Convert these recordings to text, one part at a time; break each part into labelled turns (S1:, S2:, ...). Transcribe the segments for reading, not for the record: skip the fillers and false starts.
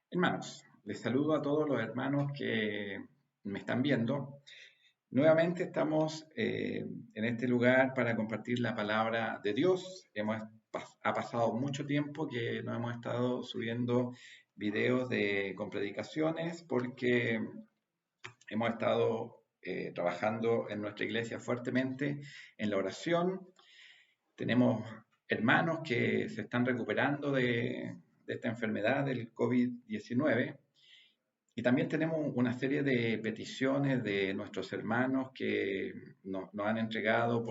S1: Hermanos, les saludo a todos los hermanos que me están viendo. Nuevamente estamos en este lugar para compartir la palabra de Dios. Ha pasado mucho tiempo que no hemos estado subiendo videos con predicaciones porque hemos estado trabajando en nuestra iglesia fuertemente en la oración. Tenemos hermanos que se están recuperando de esta enfermedad del COVID-19. Y también tenemos una serie de peticiones de nuestros hermanos que nos han entregado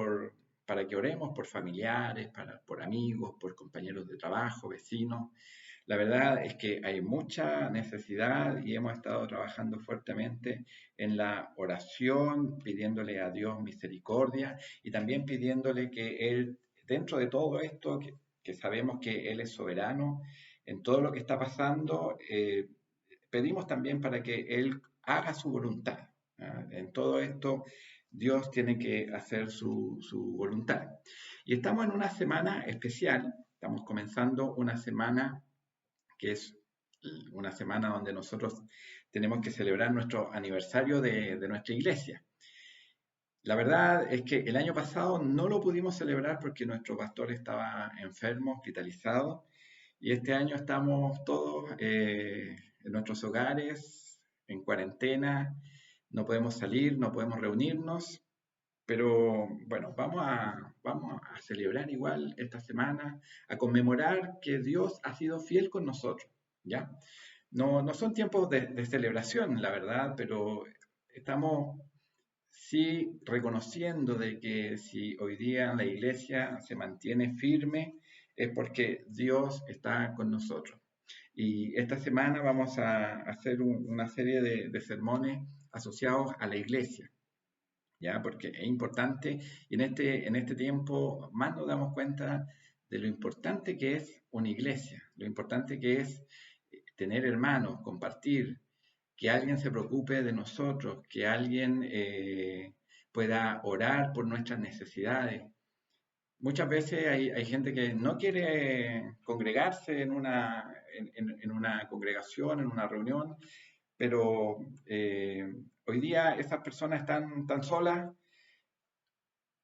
S1: para que oremos por familiares, por amigos, por compañeros de trabajo, vecinos. La verdad es que hay mucha necesidad y hemos estado trabajando fuertemente en la oración, pidiéndole a Dios misericordia y también pidiéndole que Él, dentro de todo esto, que sabemos que Él es soberano en todo lo que está pasando, pedimos también para que Él haga su voluntad. En todo esto, Dios tiene que hacer su voluntad. Y estamos en una semana especial, estamos comenzando una semana que es una semana donde nosotros tenemos que celebrar nuestro aniversario de nuestra iglesia. La verdad es que el año pasado no lo pudimos celebrar porque nuestro pastor estaba enfermo, hospitalizado, y este año estamos todos en nuestros hogares, en cuarentena, no podemos salir, no podemos reunirnos, pero bueno, vamos a celebrar igual esta semana, a conmemorar que Dios ha sido fiel con nosotros, ¿ya? No son tiempos de celebración, la verdad, pero estamos sí reconociendo de que si hoy día la iglesia se mantiene firme es porque Dios está con nosotros. Y esta semana vamos a hacer una serie de sermones asociados a la iglesia, ¿ya? Porque es importante y en este tiempo más nos damos cuenta de lo importante que es una iglesia, lo importante que es tener hermanos, compartir, que alguien se preocupe de nosotros, que alguien pueda orar por nuestras necesidades. Muchas veces hay gente que no quiere congregarse en una congregación, en una reunión, pero hoy día esas personas están tan solas.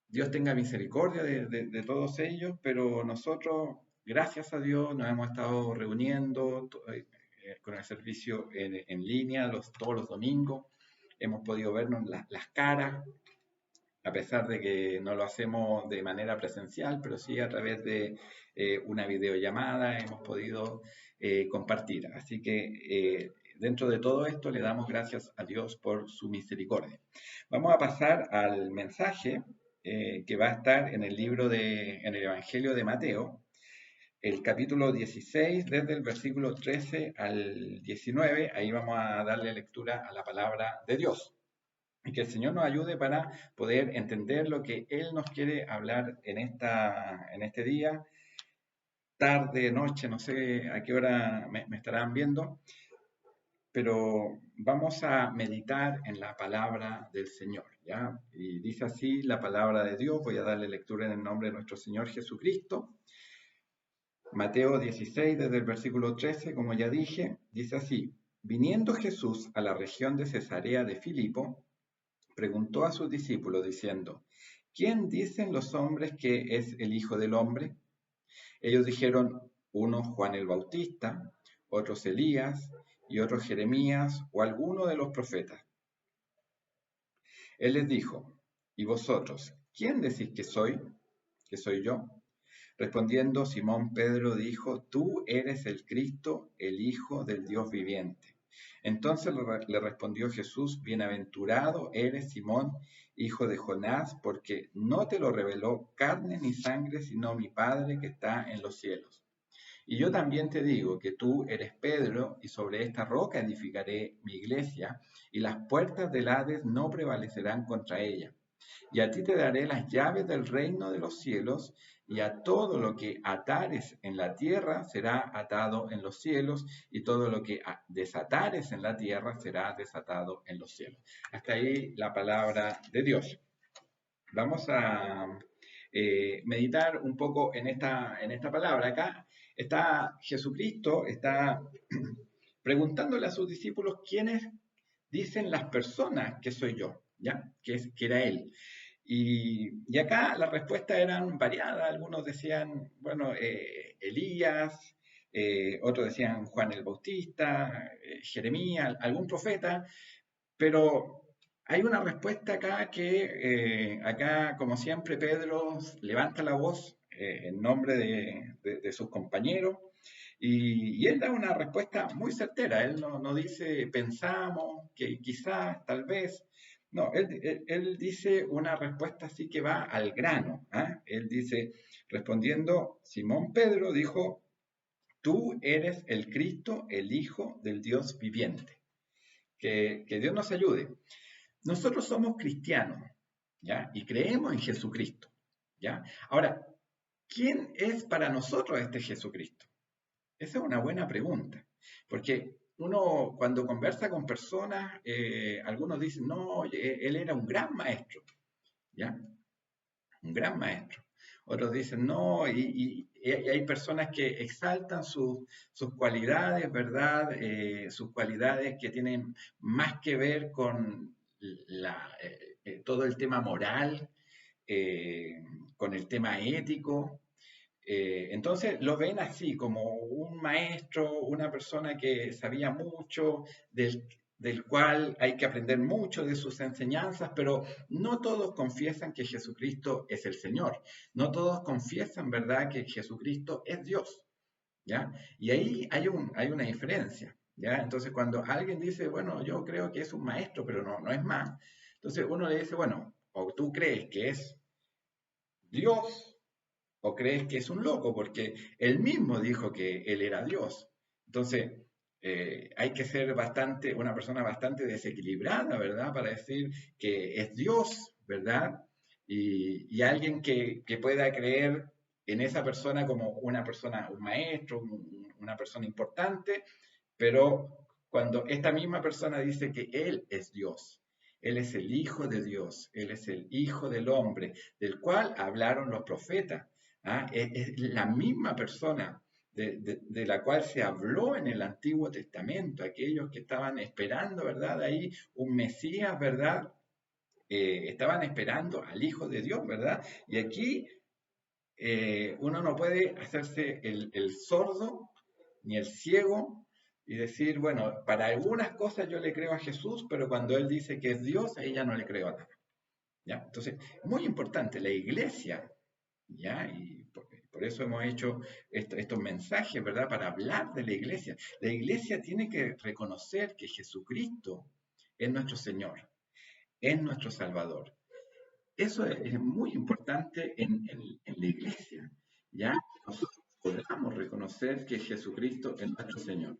S1: Dios tenga misericordia de todos ellos, pero nosotros, gracias a Dios, nos hemos estado reuniendo con el servicio en línea todos los domingos. Hemos podido vernos las caras, a pesar de que no lo hacemos de manera presencial, pero sí a través de una videollamada hemos podido compartir. Así que dentro de todo esto le damos gracias a Dios por su misericordia. Vamos a pasar al mensaje que va a estar en el en el Evangelio de Mateo, el capítulo 16, desde el versículo 13 al 19. Ahí vamos a darle lectura a la palabra de Dios. Y que el Señor nos ayude para poder entender lo que Él nos quiere hablar en este día, tarde, noche, no sé a qué hora me estarán viendo, pero vamos a meditar en la palabra del Señor, ¿ya? Y dice así la palabra de Dios, voy a darle lectura en el nombre de nuestro Señor Jesucristo. Mateo 16, desde el versículo 13, como ya dije, dice así: viniendo Jesús a la región de Cesarea de Filipo, preguntó a sus discípulos diciendo: ¿quién dicen los hombres que es el Hijo del Hombre? Ellos dijeron: unos Juan el Bautista, otros Elías, y otros Jeremías o alguno de los profetas. Él les dijo: ¿y vosotros, quién decís que soy? ¿Que soy yo? Respondiendo Simón Pedro dijo: tú eres el Cristo, el Hijo del Dios viviente. Entonces le respondió Jesús: bienaventurado eres Simón, hijo de Jonás, porque no te lo reveló carne ni sangre, sino mi Padre que está en los cielos. Y yo también te digo que tú eres Pedro, y sobre esta roca edificaré mi iglesia, y las puertas del Hades no prevalecerán contra ella. Y a ti te daré las llaves del reino de los cielos, y a todo lo que atares en la tierra será atado en los cielos, y todo lo que desatares en la tierra será desatado en los cielos. Hasta ahí la palabra de Dios. Vamos a meditar un poco en esta palabra. Acá está Jesucristo, está preguntándole a sus discípulos quiénes dicen las personas que soy yo, ¿ya? Que era él. Y acá las respuestas eran variadas. Algunos decían, bueno, Elías, otros decían Juan el Bautista, Jeremías, algún profeta, pero hay una respuesta acá que, acá, como siempre, Pedro levanta la voz en nombre de sus compañeros y él da una respuesta muy certera. Él no dice pensamos, que quizás, tal vez. No, él dice una respuesta así que va al grano. ¿Ah? Él dice, respondiendo, Simón Pedro dijo, tú eres el Cristo, el Hijo del Dios viviente. Que Dios nos ayude. Nosotros somos cristianos, ¿ya? Y creemos en Jesucristo, ¿ya? Ahora, ¿quién es para nosotros este Jesucristo? Esa es una buena pregunta, porque uno cuando conversa con personas, algunos dicen, no, él era un gran maestro, ¿ya? Un gran maestro. Otros dicen, no, y hay personas que exaltan sus cualidades, ¿verdad? Sus cualidades que tienen más que ver con todo el tema moral, eh, con el tema ético. Entonces lo ven así, como un maestro, una persona que sabía mucho, del cual hay que aprender mucho de sus enseñanzas, pero no todos confiesan que Jesucristo es el Señor. No todos confiesan, ¿verdad?, que Jesucristo es Dios, ¿ya? Y ahí hay una diferencia, ¿ya? Entonces cuando alguien dice, bueno, yo creo que es un maestro, pero no es más, entonces uno le dice, bueno, o tú crees que es Dios o crees que es un loco, porque él mismo dijo que él era Dios. Entonces, hay que ser una persona bastante desequilibrada, ¿verdad? Para decir que es Dios, ¿verdad? Y alguien que pueda creer en esa persona como una persona, un maestro, una persona importante, pero cuando esta misma persona dice que Él es Dios, Él es el Hijo de Dios, Él es el Hijo del hombre, del cual hablaron los profetas. ¿Ah? Es la misma persona de la cual se habló en el Antiguo Testamento, aquellos que estaban esperando, ¿verdad? Ahí un Mesías, ¿verdad? Estaban esperando al Hijo de Dios, ¿verdad? Y aquí uno no puede hacerse el sordo ni el ciego y decir, bueno, para algunas cosas yo le creo a Jesús, pero cuando Él dice que es Dios, a ella no le creo a nada. ¿Ya? Entonces, muy importante, la iglesia, ¿ya? Y por eso hemos hecho estos mensajes, ¿verdad? Para hablar de la iglesia. La iglesia tiene que reconocer que Jesucristo es nuestro Señor, es nuestro Salvador. Eso es muy importante en la iglesia, ¿ya? Nosotros podamos reconocer que Jesucristo es nuestro Señor.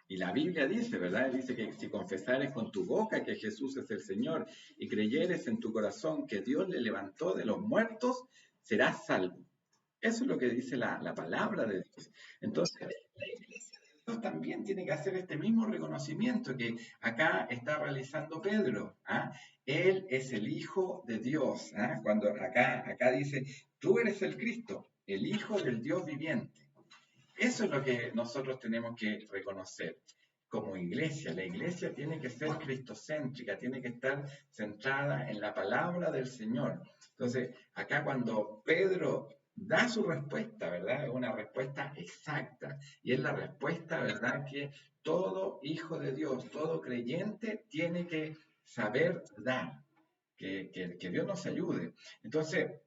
S1: Y la Biblia dice, ¿verdad? Dice que si confesares con tu boca que Jesús es el Señor y creyeres en tu corazón que Dios le levantó de los muertos, serás salvo. Eso es lo que dice la palabra de Dios. Entonces, la iglesia de Dios también tiene que hacer este mismo reconocimiento que acá está realizando Pedro. ¿Ah? Él es el Hijo de Dios. ¿Ah? Cuando acá dice, tú eres el Cristo, el Hijo del Dios viviente. Eso es lo que nosotros tenemos que reconocer como iglesia. La iglesia tiene que ser cristocéntrica, tiene que estar centrada en la palabra del Señor. Entonces, acá cuando Pedro da su respuesta, ¿verdad? Es una respuesta exacta. Y es la respuesta, ¿verdad? Que todo hijo de Dios, todo creyente tiene que saber dar. Que Dios nos ayude. Entonces,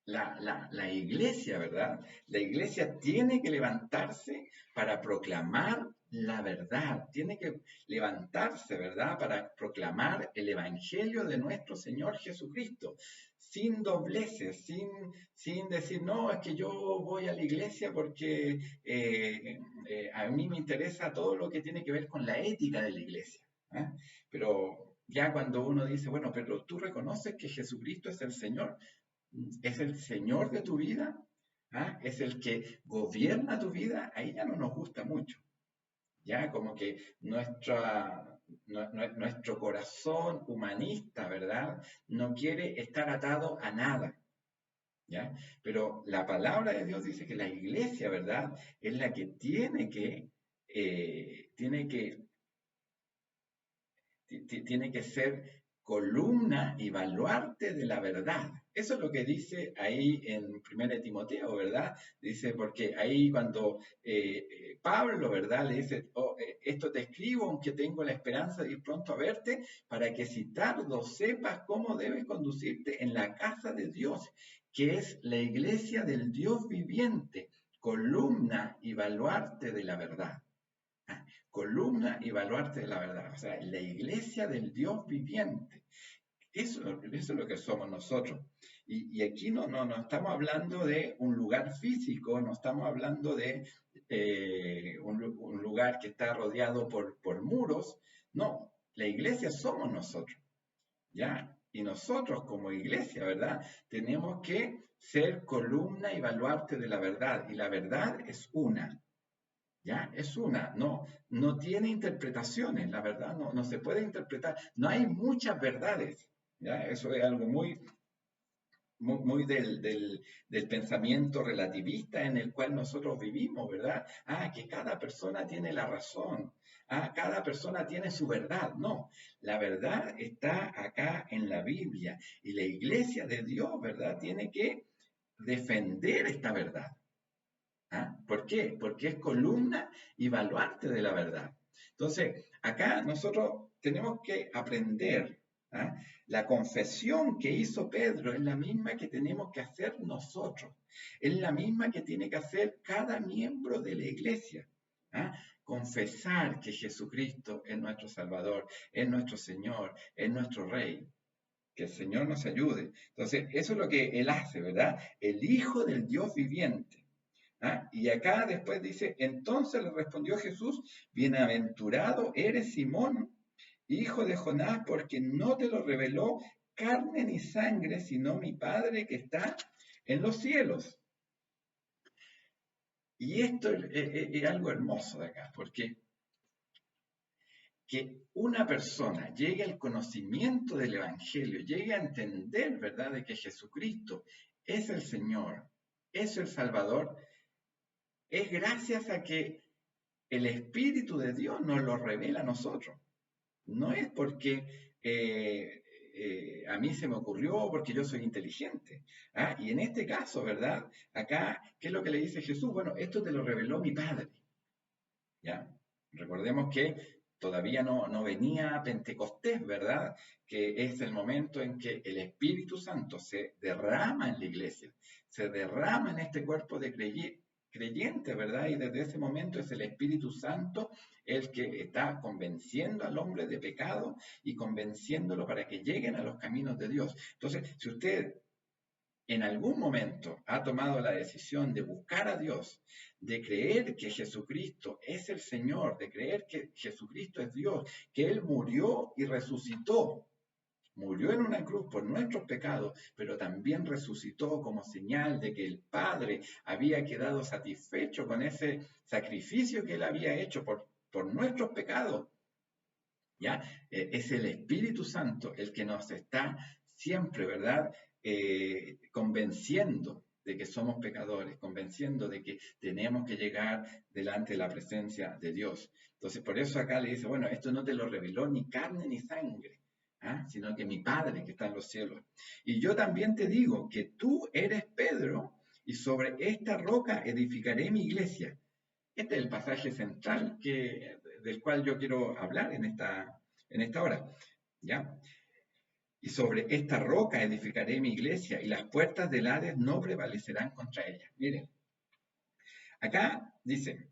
S1: la iglesia, ¿verdad? La iglesia tiene que levantarse para proclamar la verdad, tiene que levantarse, ¿verdad? Para proclamar el Evangelio de nuestro Señor Jesucristo, sin dobleces, sin decir, no, es que yo voy a la iglesia porque a mí me interesa todo lo que tiene que ver con la ética de la iglesia. ¿Eh? Pero ya cuando uno dice, bueno, pero tú reconoces que Jesucristo es el Señor, es el Señor de tu vida, ¿ah? Es el que gobierna tu vida, ahí ya no nos gusta mucho. Ya como que nuestro corazón humanista, ¿verdad? No quiere estar atado a nada. ¿Ya? Pero la palabra de Dios dice que la iglesia, ¿verdad? Es la que tiene que tiene tiene que ser columna y baluarte de la verdad. Eso es lo que dice ahí en 1 Timoteo, ¿verdad? Dice, porque ahí cuando Pablo, ¿verdad? Le dice, oh, esto te escribo aunque tengo la esperanza de ir pronto a verte, para que si tardo sepas cómo debes conducirte en la casa de Dios, que es la iglesia del Dios viviente, columna y baluarte de la verdad. Columna y baluarte de la verdad, o sea, la iglesia del Dios viviente. Eso es lo que somos nosotros. Y aquí no estamos hablando de un lugar físico, no estamos hablando de un lugar que está rodeado por muros. No, la iglesia somos nosotros, ¿ya? Y nosotros como iglesia, ¿verdad? Tenemos que ser columna y baluarte de la verdad. Y la verdad es una. ¿Ya? Es una, no tiene interpretaciones, la verdad no se puede interpretar, no hay muchas verdades, ¿ya? Eso es algo muy del pensamiento relativista en el cual nosotros vivimos, ¿verdad? Que cada persona tiene la razón, cada persona tiene su verdad, no, la verdad está acá en la Biblia y la iglesia de Dios, ¿verdad? Tiene que defender esta verdad. ¿Por qué? Porque es columna y baluarte de la verdad. Entonces, acá nosotros tenemos que aprender. La confesión que hizo Pedro es la misma que tenemos que hacer nosotros. Es la misma que tiene que hacer cada miembro de la iglesia. Confesar que Jesucristo es nuestro Salvador, es nuestro Señor, es nuestro Rey. Que el Señor nos ayude. Entonces, eso es lo que Él hace, ¿verdad? El Hijo del Dios viviente. Y acá después dice, entonces le respondió Jesús, bienaventurado eres Simón, hijo de Jonás, porque no te lo reveló carne ni sangre, sino mi Padre que está en los cielos. Y esto es algo hermoso de acá, porque que una persona llegue al conocimiento del Evangelio, llegue a entender, ¿verdad?, de que Jesucristo es el Señor, es el Salvador, es gracias a que el Espíritu de Dios nos lo revela a nosotros. No es porque a mí se me ocurrió, porque yo soy inteligente. Y en este caso, ¿verdad? Acá, ¿qué es lo que le dice Jesús? Bueno, esto te lo reveló mi Padre. ¿Ya? Recordemos que todavía no venía Pentecostés, ¿verdad? Que es el momento en que el Espíritu Santo se derrama en la iglesia, se derrama en este cuerpo de creyentes, ¿verdad? Y desde ese momento es el Espíritu Santo el que está convenciendo al hombre de pecado y convenciéndolo para que lleguen a los caminos de Dios. Entonces, si usted en algún momento ha tomado la decisión de buscar a Dios, de creer que Jesucristo es el Señor, de creer que Jesucristo es Dios, que Él murió y resucitó, murió en una cruz por nuestros pecados, pero también resucitó como señal de que el Padre había quedado satisfecho con ese sacrificio que Él había hecho por nuestros pecados. ¿Ya? Es el Espíritu Santo el que nos está siempre, ¿verdad? Convenciendo de que somos pecadores, convenciendo de que tenemos que llegar delante de la presencia de Dios. Entonces, por eso acá le dice, bueno, esto no te lo reveló ni carne ni sangre, sino que mi Padre que está en los cielos. Y yo también te digo que tú eres Pedro y sobre esta roca edificaré mi iglesia. Este es el pasaje central del cual yo quiero hablar en esta hora. ¿Ya? Y sobre esta roca edificaré mi iglesia y las puertas del Hades no prevalecerán contra ella. Miren, acá dice,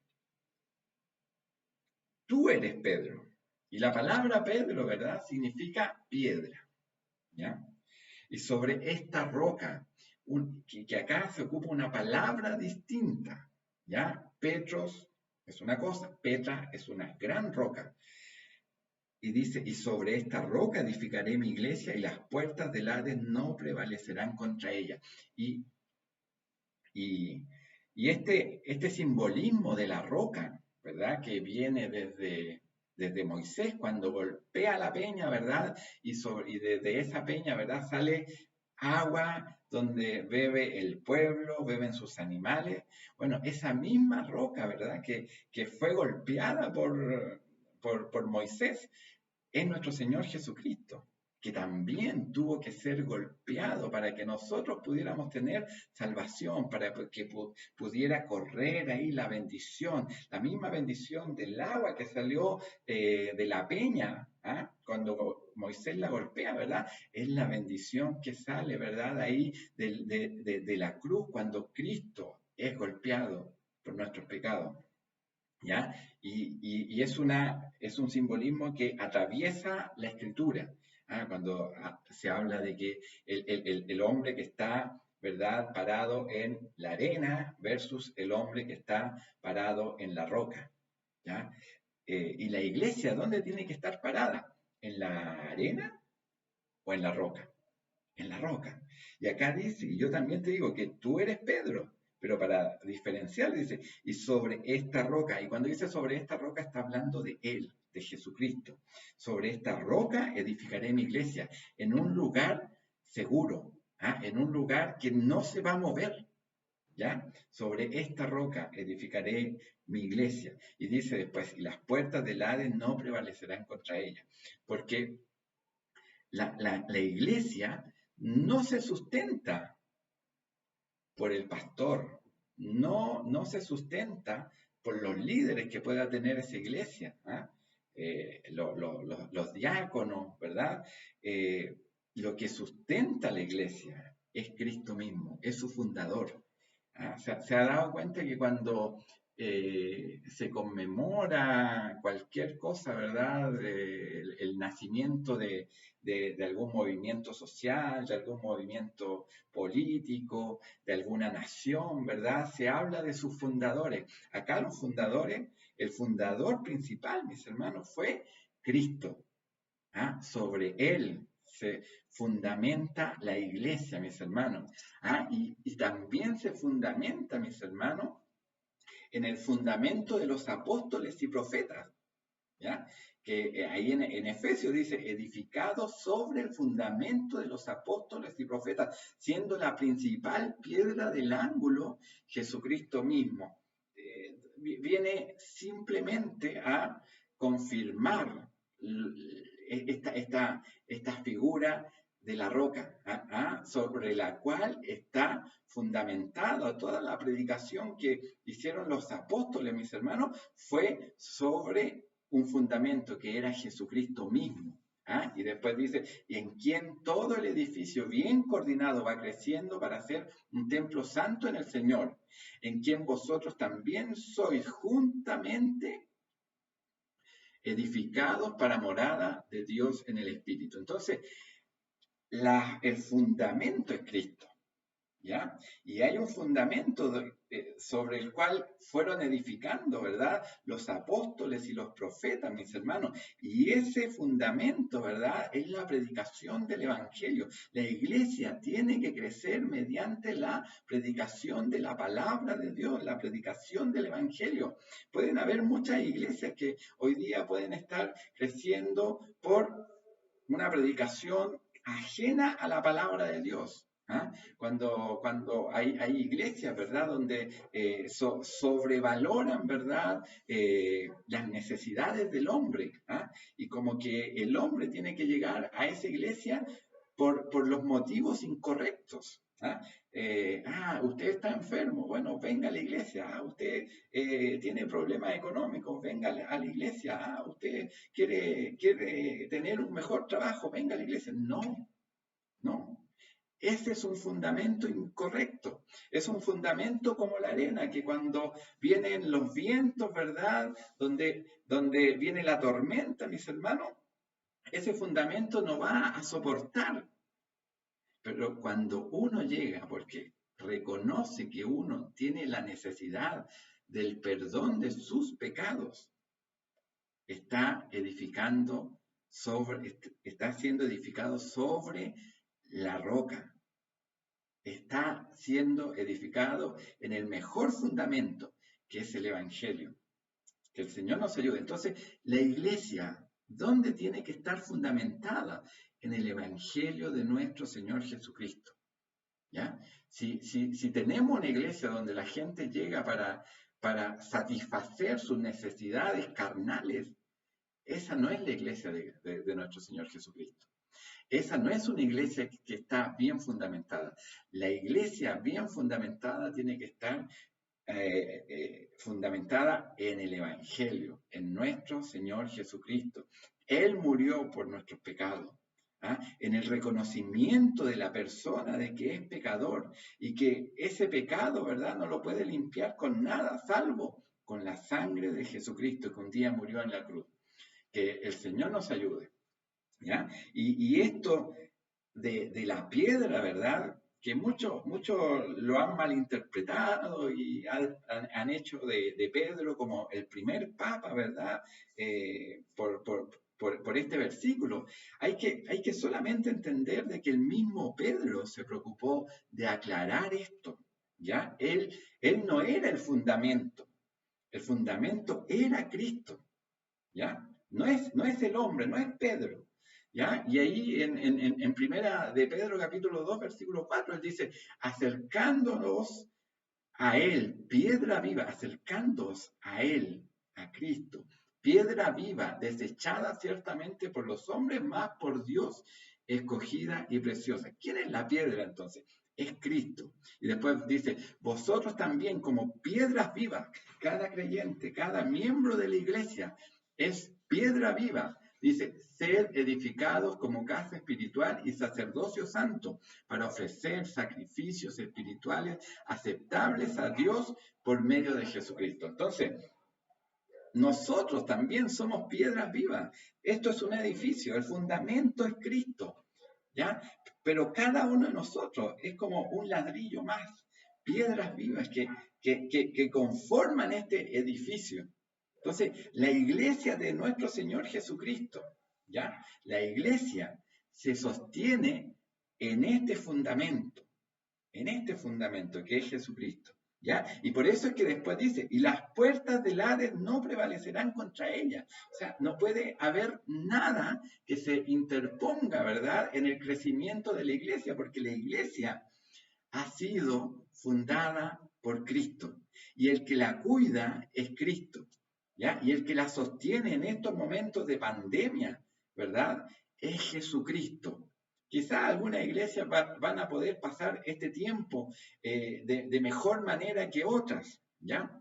S1: tú eres Pedro. Y la palabra Pedro, ¿verdad? Significa piedra. ¿Ya? Y sobre esta roca, que acá se ocupa una palabra distinta. ¿Ya? Petros es una cosa, Petra es una gran roca. Y dice, y sobre esta roca edificaré mi iglesia y las puertas del Hades no prevalecerán contra ella. Y este simbolismo de la roca, ¿verdad? Que viene desde Moisés cuando golpea la peña, ¿verdad? Y desde esa peña, ¿verdad? Sale agua donde bebe el pueblo, beben sus animales. Bueno, esa misma roca, ¿verdad? Que fue golpeada por Moisés, es nuestro Señor Jesucristo, que también tuvo que ser golpeado para que nosotros pudiéramos tener salvación, para que pudiera correr ahí la bendición, la misma bendición del agua que salió de la peña, ¿ah? Cuando Moisés la golpea, ¿verdad? Es la bendición que sale, ¿verdad? Ahí de la cruz cuando Cristo es golpeado por nuestros pecados. ¿Ya? Y es un simbolismo que atraviesa la escritura. ¿Ah? Cuando se habla de que el hombre que está, ¿verdad?, parado en la arena versus el hombre que está parado en la roca. ¿Ya? Y la iglesia, ¿dónde tiene que estar parada? ¿En la arena o en la roca? En la roca. Y acá dice, y yo también te digo que tú eres Pedro, pero para diferenciar dice, y sobre esta roca, y cuando dice sobre esta roca está hablando de Él, de Jesucristo. Sobre esta roca edificaré mi iglesia, en un lugar seguro, ¿ah? En un lugar que no se va a mover, ¿ya? Sobre esta roca edificaré mi iglesia. Y dice después, y las puertas del Hades no prevalecerán contra ella, porque la iglesia no se sustenta por el pastor, no se sustenta por los líderes que pueda tener esa iglesia, ¿ah? Los diáconos, ¿verdad? Lo que sustenta la iglesia es Cristo mismo, es su fundador. ¿Ah? Se ha dado cuenta que cuando se conmemora cualquier cosa, ¿verdad? El nacimiento de algún movimiento social, de algún movimiento político, de alguna nación, ¿verdad? Se habla de sus fundadores. Acá los fundadores, el fundador principal, mis hermanos, fue Cristo. ¿Ah? Sobre él se fundamenta la iglesia, mis hermanos. ¿Ah? Y también se fundamenta, mis hermanos, en el fundamento de los apóstoles y profetas. ¿Ya? Que ahí en Efesios dice, edificado sobre el fundamento de los apóstoles y profetas, siendo la principal piedra del ángulo Jesucristo mismo. Viene simplemente a confirmar esta figura de la roca, sobre la cual está fundamentada toda la predicación que hicieron los apóstoles, mis hermanos, fue sobre un fundamento que era Jesucristo mismo. ¿Ah? Y después dice, y en quien todo el edificio bien coordinado va creciendo para ser un templo santo en el Señor, en quien vosotros también sois juntamente edificados para morada de Dios en el Espíritu. Entonces, el fundamento es Cristo. ¿Ya? Y hay un fundamento sobre el cual fueron edificando, ¿verdad? Los apóstoles y los profetas, mis hermanos. Y ese fundamento, ¿verdad? Es la predicación del Evangelio. La iglesia tiene que crecer mediante la predicación de la palabra de Dios, la predicación del Evangelio. Pueden haber muchas iglesias que hoy día pueden estar creciendo por una predicación ajena a la palabra de Dios. ¿Ah? Cuando hay iglesias, ¿verdad?, donde sobrevaloran, ¿verdad?, las necesidades del hombre, ¿ah? Y como que el hombre tiene que llegar a esa iglesia por los motivos incorrectos. ¿Ah? Usted está enfermo, bueno, venga a la iglesia. Usted tiene problemas económicos, venga a la iglesia. Usted quiere tener un mejor trabajo, venga a la iglesia. No, no. Ese es un fundamento incorrecto. Es un fundamento como la arena, que cuando vienen los vientos, ¿verdad? Donde viene la tormenta, mis hermanos, ese fundamento no va a soportar. Pero cuando uno llega, porque reconoce que uno tiene la necesidad del perdón de sus pecados, está siendo edificado sobre la roca. Está siendo edificado en el mejor fundamento, que es el Evangelio. Que el Señor nos ayude. Entonces, la iglesia, ¿dónde tiene que estar fundamentada? En el Evangelio de nuestro Señor Jesucristo. ¿ya? Si tenemos una iglesia donde la gente llega para satisfacer sus necesidades carnales, esa no es la iglesia de nuestro Señor Jesucristo. Esa no es una iglesia que está bien fundamentada. La iglesia bien fundamentada tiene que estar fundamentada en el Evangelio, en nuestro Señor Jesucristo. Él murió por nuestros pecados. ¿Ah? En el reconocimiento de la persona de que es pecador y que ese pecado, ¿verdad?, no lo puede limpiar con nada, salvo con la sangre de Jesucristo que un día murió en la cruz. Que el Señor nos ayude, ¿ya? Y esto de la piedra, ¿verdad? Que muchos lo han malinterpretado y han hecho de Pedro como el primer papa, ¿verdad? Por este versículo. Hay que solamente entender de que el mismo Pedro se preocupó de aclarar esto, ¿ya? Él no era el fundamento era Cristo, ¿ya? No es el hombre, no es Pedro, ¿ya? Y ahí en primera de Pedro capítulo 2 versículo 4 él dice, acercándonos a él, piedra viva, acercándonos a él, a Cristo, piedra viva, desechada ciertamente por los hombres, más por Dios, escogida y preciosa. ¿Quién es la piedra entonces? Es Cristo. Y después dice, vosotros también como piedras vivas, cada creyente, cada miembro de la iglesia es piedra viva. Dice, sed edificados como casa espiritual y sacerdocio santo para ofrecer sacrificios espirituales aceptables a Dios por medio de Jesucristo. Entonces, nosotros también somos piedras vivas. Esto es un edificio, el fundamento es Cristo, ¿ya? Pero cada uno de nosotros es como un ladrillo más, piedras vivas que conforman este edificio. Entonces, la iglesia de nuestro Señor Jesucristo, ¿ya? La iglesia se sostiene en este fundamento que es Jesucristo. ¿Ya? Y por eso es que después dice, y las puertas del Hades no prevalecerán contra ella. O sea, no puede haber nada que se interponga, ¿verdad?, en el crecimiento de la iglesia, porque la iglesia ha sido fundada por Cristo. Y el que la cuida es Cristo, ¿ya? Y el que la sostiene en estos momentos de pandemia, ¿verdad?, es Jesucristo. Quizá algunas iglesias van a poder pasar este tiempo de mejor manera que otras, ¿ya?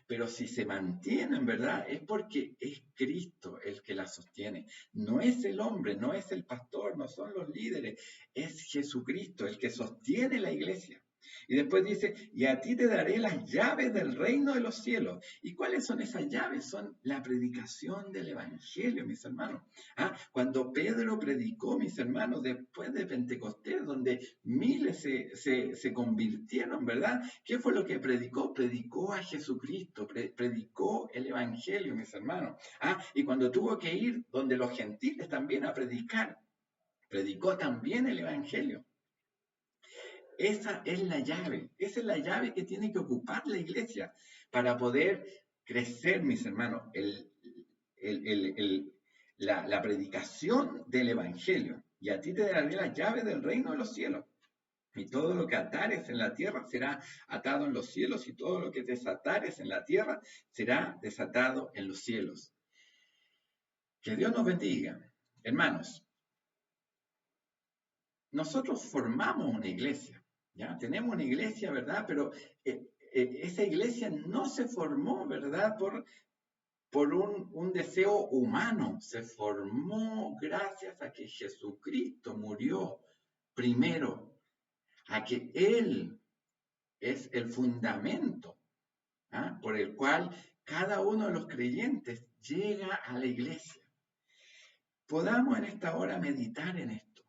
S1: Pero si se mantienen, ¿verdad? Es porque es Cristo el que la sostiene. No es el hombre, no es el pastor, no son los líderes, es Jesucristo el que sostiene la iglesia. Y después dice, y a ti te daré las llaves del reino de los cielos. ¿Y cuáles son esas llaves? Son la predicación del Evangelio, mis hermanos. Cuando Pedro predicó, mis hermanos, después de Pentecostés, donde miles se convirtieron, ¿verdad? ¿Qué fue lo que predicó? Predicó a Jesucristo, predicó el Evangelio, mis hermanos. Y cuando tuvo que ir donde los gentiles también a predicar, predicó también el Evangelio. Esa es la llave que tiene que ocupar la iglesia para poder crecer, mis hermanos, la predicación del Evangelio. Y a ti te daré la llave del reino de los cielos. Y todo lo que atares en la tierra será atado en los cielos, y todo lo que desatares en la tierra será desatado en los cielos. Que Dios nos bendiga. Hermanos, nosotros formamos una iglesia, ¿ya? Tenemos una iglesia, ¿verdad? Pero esa iglesia no se formó, ¿verdad?, por un deseo humano. Se formó gracias a que Jesucristo murió primero, a que Él es el fundamento por el cual cada uno de los creyentes llega a la iglesia. Podamos en esta hora meditar en esto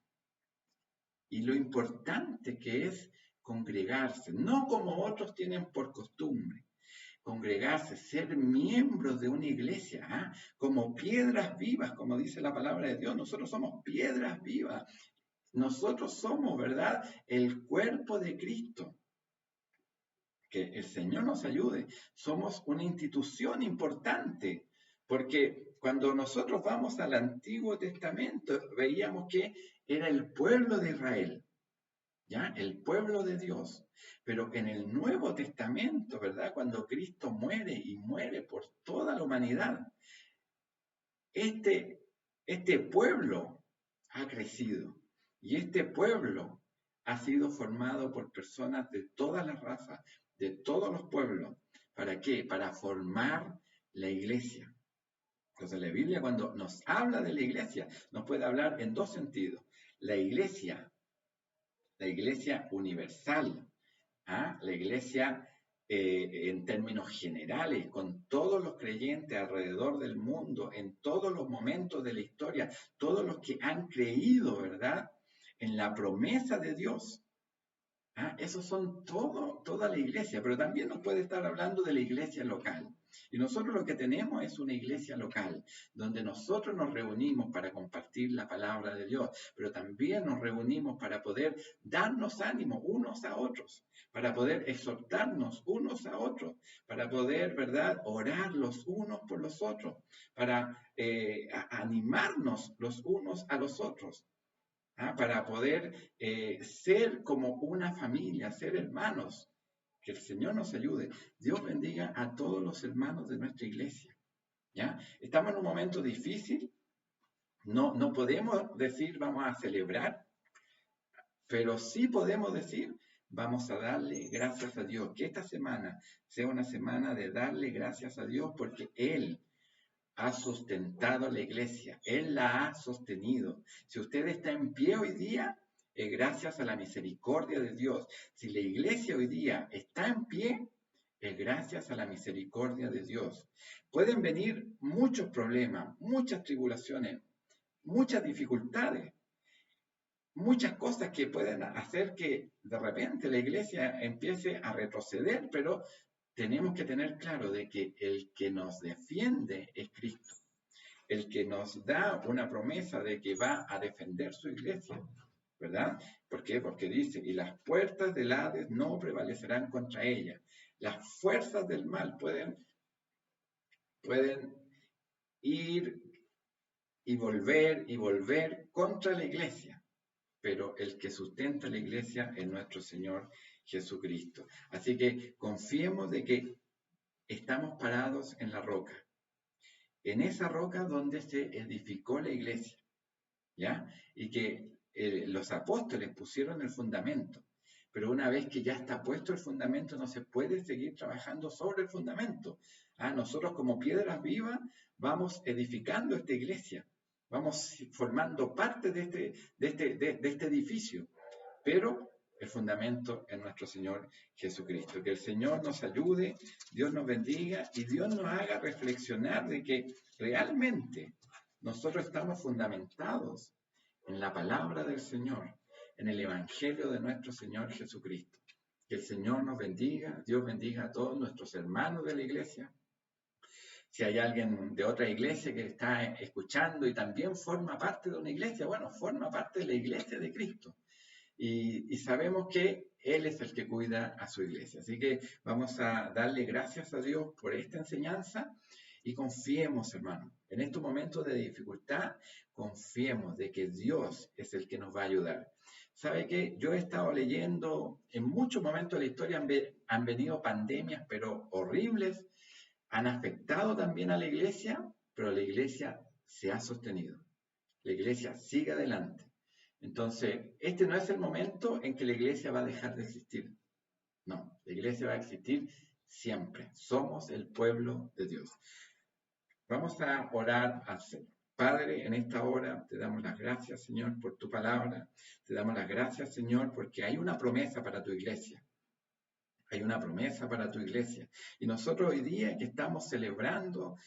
S1: y lo importante que es congregarse, no como otros tienen por costumbre. Congregarse, ser miembros de una iglesia, como piedras vivas, como dice la palabra de Dios. Nosotros somos piedras vivas. Nosotros somos, ¿verdad?, el cuerpo de Cristo. Que el Señor nos ayude. Somos una institución importante, porque cuando nosotros vamos al Antiguo Testamento, veíamos que era el pueblo de Israel, ¿ya? El pueblo de Dios. Pero en el Nuevo Testamento, ¿verdad? Cuando Cristo muere y muere por toda la humanidad, este, este pueblo ha crecido y este pueblo ha sido formado por personas de todas las razas, de todos los pueblos. ¿Para qué? Para formar la iglesia. Entonces la Biblia cuando nos habla de la iglesia, nos puede hablar en dos sentidos. La iglesia universal, ¿ah? La iglesia en términos generales, con todos los creyentes alrededor del mundo, en todos los momentos de la historia, todos los que han creído, ¿verdad? En la promesa de Dios. ¿Ah? Esos son toda la iglesia, pero también nos puede estar hablando de la iglesia local. Y nosotros lo que tenemos es una iglesia local, donde nosotros nos reunimos para compartir la palabra de Dios, pero también nos reunimos para poder darnos ánimo unos a otros, para poder exhortarnos unos a otros, para poder, ¿verdad?, orar los unos por los otros, para animarnos los unos a los otros. ¿Ah? Para poder ser como una familia, ser hermanos. Que el Señor nos ayude. Dios bendiga a todos los hermanos de nuestra iglesia. ¿Ya? Estamos en un momento difícil. No podemos decir vamos a celebrar, pero sí podemos decir vamos a darle gracias a Dios. Que esta semana sea una semana de darle gracias a Dios porque Él ha sustentado la iglesia, Él la ha sostenido. Si usted está en pie hoy día, es gracias a la misericordia de Dios. Si la iglesia hoy día está en pie, es gracias a la misericordia de Dios. Pueden venir muchos problemas, muchas tribulaciones, muchas dificultades, muchas cosas que pueden hacer que de repente la iglesia empiece a retroceder, pero tenemos que tener claro de que el que nos defiende es Cristo, el que nos da una promesa de que va a defender su iglesia, ¿verdad? ¿Por qué? Porque dice, y las puertas del Hades no prevalecerán contra ella. Las fuerzas del mal pueden ir y volver contra la iglesia, pero el que sustenta la iglesia es nuestro Señor Jesucristo. Así que confiemos de que estamos parados en la roca, en esa roca donde se edificó la iglesia, ¿ya? Y que los apóstoles pusieron el fundamento, pero una vez que ya está puesto el fundamento, no se puede seguir trabajando sobre el fundamento. ¿Ah? Nosotros como piedras vivas vamos edificando esta iglesia, vamos formando parte de este edificio, pero el fundamento es nuestro Señor Jesucristo. Que el Señor nos ayude, Dios nos bendiga y Dios nos haga reflexionar de que realmente nosotros estamos fundamentados en la palabra del Señor, en el Evangelio de nuestro Señor Jesucristo. Que el Señor nos bendiga, Dios bendiga a todos nuestros hermanos de la iglesia. Si hay alguien de otra iglesia que está escuchando y también forma parte de una iglesia, bueno, forma parte de la iglesia de Cristo. Y sabemos que Él es el que cuida a su iglesia. Así que vamos a darle gracias a Dios por esta enseñanza y confiemos, hermano, en estos momentos de dificultad, confiemos de que Dios es el que nos va a ayudar. ¿Sabe qué? Yo he estado leyendo, en muchos momentos de la historia han venido pandemias, pero horribles, han afectado también a la iglesia, pero la iglesia se ha sostenido. La iglesia sigue adelante. Entonces, este no es el momento en que la iglesia va a dejar de existir. No, la iglesia va a existir siempre. Somos el pueblo de Dios. Vamos a orar al Señor. Padre, en esta hora te damos las gracias, Señor, por tu palabra. Te damos las gracias, Señor, porque hay una promesa para tu iglesia. Hay una promesa para tu iglesia. Y nosotros hoy día que estamos celebrando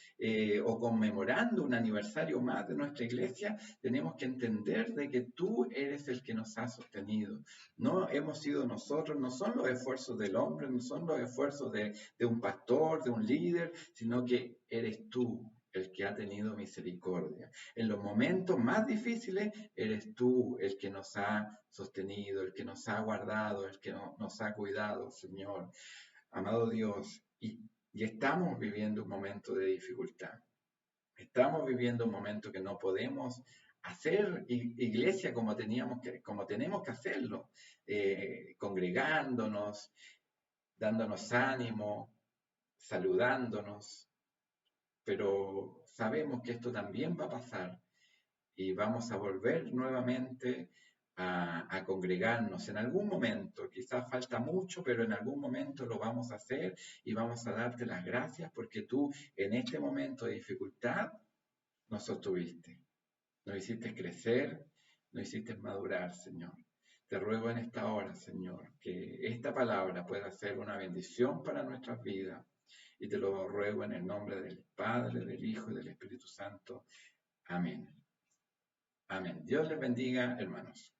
S1: o conmemorando un aniversario más de nuestra iglesia, tenemos que entender de que tú eres el que nos ha sostenido. No hemos sido nosotros, no son los esfuerzos del hombre, no son los esfuerzos de un pastor, de un líder, sino que eres tú el que ha tenido misericordia. En los momentos más difíciles, eres tú el que nos ha sostenido, el que nos ha guardado, el que nos ha cuidado, Señor. Amado Dios, y estamos viviendo un momento de dificultad. Estamos viviendo un momento que no podemos hacer iglesia como tenemos que hacerlo, congregándonos, dándonos ánimo, saludándonos, pero sabemos que esto también va a pasar y vamos a volver nuevamente a congregarnos en algún momento. Quizás falta mucho, pero en algún momento lo vamos a hacer y vamos a darte las gracias porque tú en este momento de dificultad nos sostuviste, nos hiciste crecer, nos hiciste madurar, Señor. Te ruego en esta hora, Señor, que esta palabra pueda ser una bendición para nuestras vidas. Y te lo ruego en el nombre del Padre, del Hijo y del Espíritu Santo. Amén. Amén. Dios les bendiga, hermanos.